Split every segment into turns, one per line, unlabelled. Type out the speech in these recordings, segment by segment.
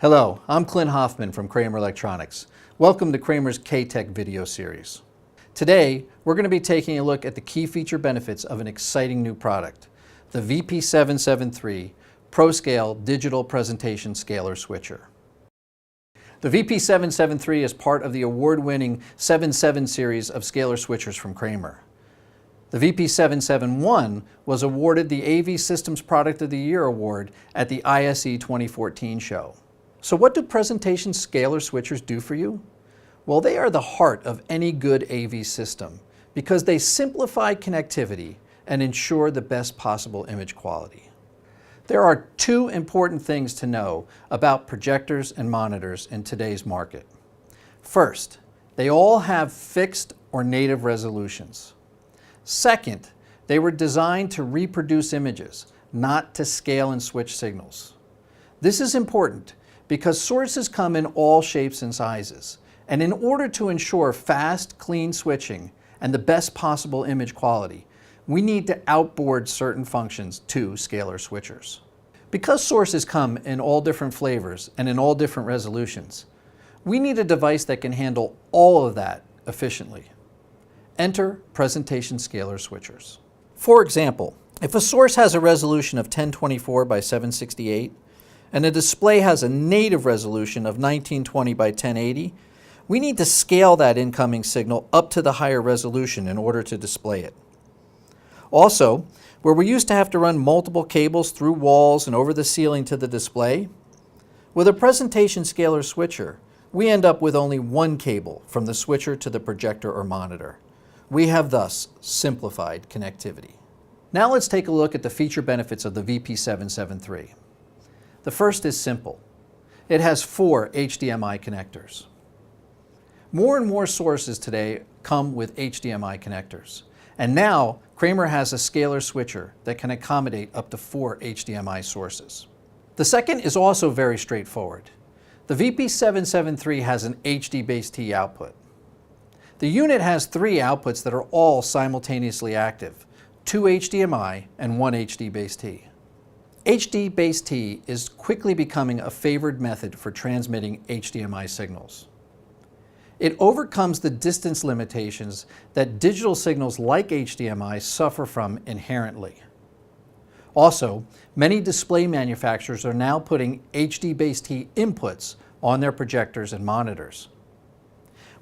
Hello, I'm Clint Hoffman from Kramer Electronics. Welcome to Kramer's K-Tech video series. Today, we're going to be taking a look at the key feature benefits of an exciting new product, the VP773 ProScale Digital Presentation Scaler Switcher. The VP773 is part of the award-winning 77 series of scaler switchers from Kramer. The VP771 was awarded the AV Systems Product of the Year award at the ISE 2014 show. So what do presentation scaler switchers do for you? Well, they are the heart of any good AV system because they simplify connectivity and ensure the best possible image quality. There are two important things to know about projectors and monitors in today's market. First, they all have fixed or native resolutions. Second, they were designed to reproduce images, not to scale and switch signals. This is important because sources come in all shapes and sizes, and in order to ensure fast, clean switching and the best possible image quality, we need to outboard certain functions to scaler switchers. Because sources come in all different flavors and in all different resolutions, we need a device that can handle all of that efficiently. Enter presentation scaler switchers. For example, if a source has a resolution of 1024 by 768 and a display has a native resolution of 1920 by 1080, we need to scale that incoming signal up to the higher resolution in order to display it. Also, where we used to have to run multiple cables through walls and over the ceiling to the display, with a presentation scaler switcher, we end up with only one cable from the switcher to the projector or monitor. We have thus simplified connectivity. Now let's take a look at the feature benefits of the VP773. The first is simple. It has 4 HDMI connectors. More and more sources today come with HDMI connectors. And now Kramer has a scaler switcher that can accommodate up to 4 HDMI sources. The second is also very straightforward. The VP773 has an HD-Base-T output. The unit has 3 outputs that are all simultaneously active, 2 HDMI and 1 HD-Base-T. HD-Base-T is quickly becoming a favored method for transmitting HDMI signals. It overcomes the distance limitations that digital signals like HDMI suffer from inherently. Also, many display manufacturers are now putting HD-Base-T inputs on their projectors and monitors.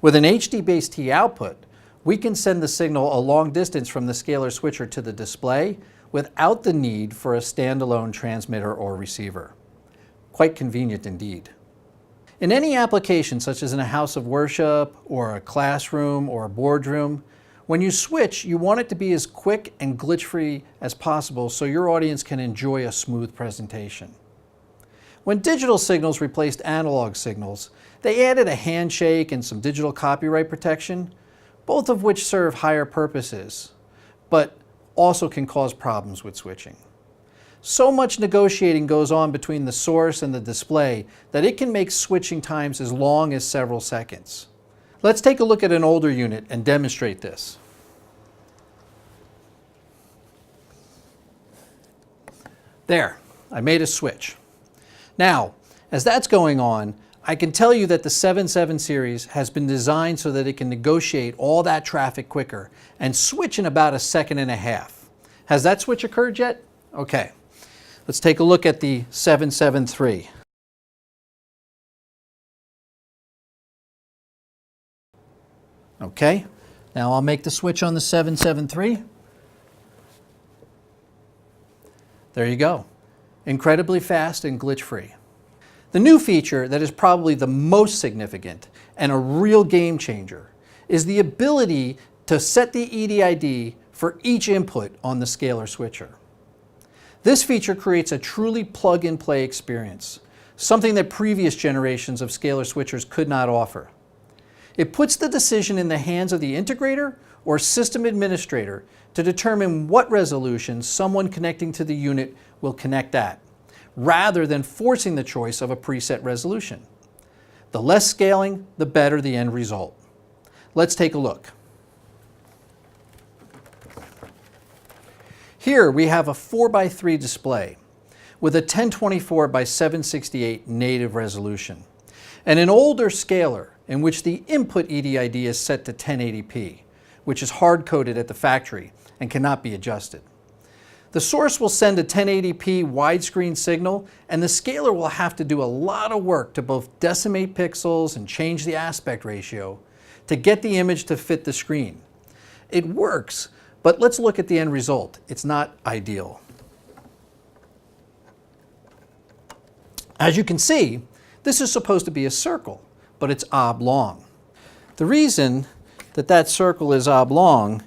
With an HD-Base-T output, we can send the signal a long distance from the scaler switcher to the display without the need for a standalone transmitter or receiver. Quite convenient indeed. In any application, such as in a house of worship, or a classroom, or a boardroom, when you switch, you want it to be as quick and glitch-free as possible so your audience can enjoy a smooth presentation. When digital signals replaced analog signals, they added a handshake and some digital copyright protection, both of which serve higher purposes, but also can cause problems with switching. So much negotiating goes on between the source and the display that it can make switching times as long as several seconds. Let's take a look at an older unit and demonstrate this. There, I made a switch. Now, as that's going on, I can tell you that the 77 series has been designed so that it can negotiate all that traffic quicker and switch in about 1.5 seconds. Has that switch occurred yet? Okay. Let's take a look at the 773. Okay, now I'll make the switch on the 773. There you go. Incredibly fast and glitch-free. The new feature that is probably the most significant and a real game changer is the ability to set the EDID for each input on the scaler switcher. This feature creates a truly plug-and-play experience, something that previous generations of scaler switchers could not offer. It puts the decision in the hands of the integrator or system administrator to determine what resolution someone connecting to the unit will connect at, rather than forcing the choice of a preset resolution. The less scaling, the better the end result. Let's take a look. Here we have a 4x3 display with a 1024 by 768 native resolution, and an older scaler in which the input EDID is set to 1080p, which is hard-coded at the factory and cannot be adjusted. The source will send a 1080p widescreen signal, and the scaler will have to do a lot of work to both decimate pixels and change the aspect ratio to get the image to fit the screen. It works, but let's look at the end result. It's not ideal. As you can see, this is supposed to be a circle, but it's oblong. The reason that that circle is oblong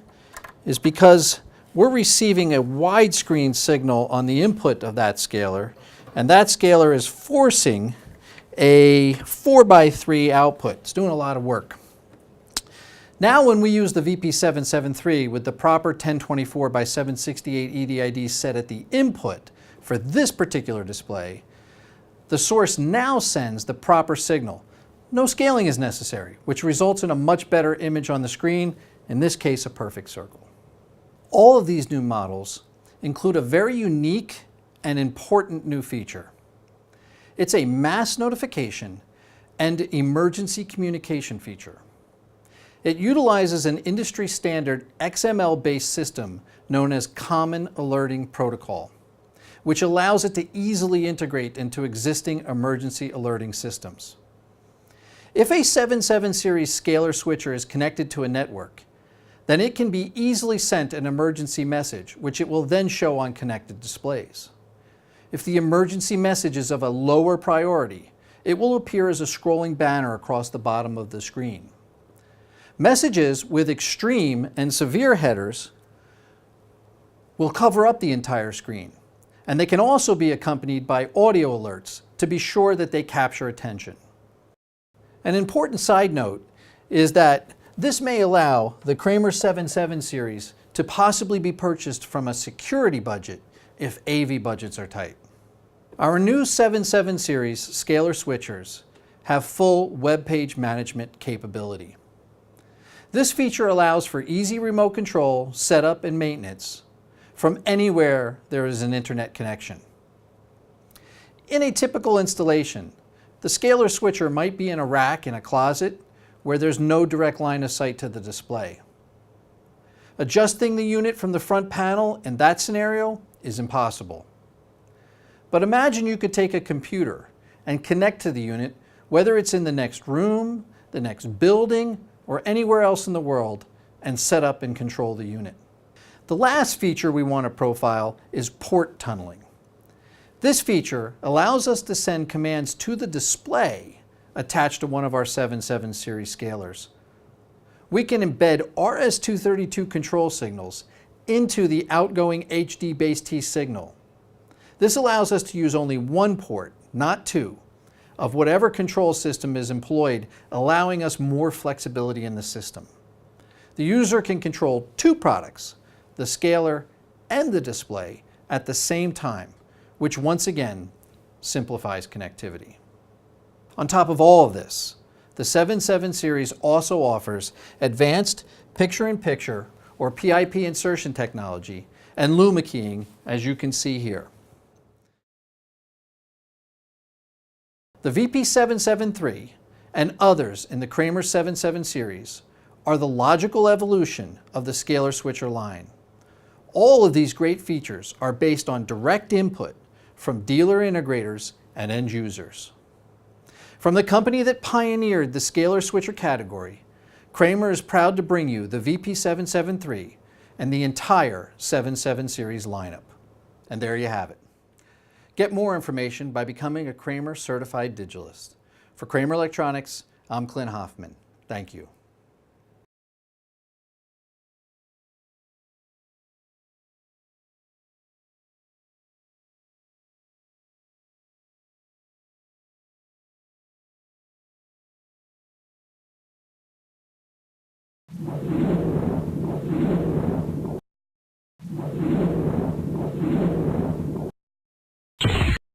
is because we're receiving a widescreen signal on the input of that scaler, and that scaler is forcing a 4:3 output. It's doing a lot of work. Now when we use the VP773 with the proper 1024 by 768 EDID set at the input for this particular display, the source now sends the proper signal. No scaling is necessary, which results in a much better image on the screen, in this case a perfect circle. All of these new models include a very unique and important new feature. It's a mass notification and emergency communication feature. It utilizes an industry standard XML-based system known as Common Alerting Protocol, which allows it to easily integrate into existing emergency alerting systems. If a 77 series ScalerSwitcher is connected to a network, then it can be easily sent an emergency message, which it will then show on connected displays. If the emergency message is of a lower priority, it will appear as a scrolling banner across the bottom of the screen. Messages with extreme and severe headers will cover up the entire screen, and they can also be accompanied by audio alerts to be sure that they capture attention. An important side note is that this may allow the Kramer 77 series to possibly be purchased from a security budget if AV budgets are tight. Our new 77 series scaler switchers have full web page management capability. This feature allows for easy remote control, setup, and maintenance from anywhere there is an internet connection. In a typical installation, the scaler switcher might be in a rack in a closet where there's no direct line of sight to the display. Adjusting the unit from the front panel in that scenario is impossible. But imagine you could take a computer and connect to the unit, whether it's in the next room, the next building, or anywhere else in the world, and set up and control the unit. The last feature we want to profile is port tunneling. This feature allows us to send commands to the display attached to one of our 77 series scalers. We can embed RS-232 control signals into the outgoing HD base T signal. This allows us to use only one port, not two, of whatever control system is employed, allowing us more flexibility in the system. The user can control two products, the scaler and the display, at the same time, which once again simplifies connectivity. On top of all of this, the 77 series also offers advanced picture-in-picture or PIP insertion technology and Luma keying, as you can see here. The VP773 and others in the Kramer 77 series are the logical evolution of the ScalerSwitcher line. All of these great features are based on direct input from dealer integrators and end users. From the company that pioneered the ScalerSwitcher category, Kramer is proud to bring you the VP773 and the entire 77 series lineup. And there you have it. Get more information by becoming a Kramer Certified Digitalist. For Kramer Electronics, I'm Clint Hoffman. Thank you.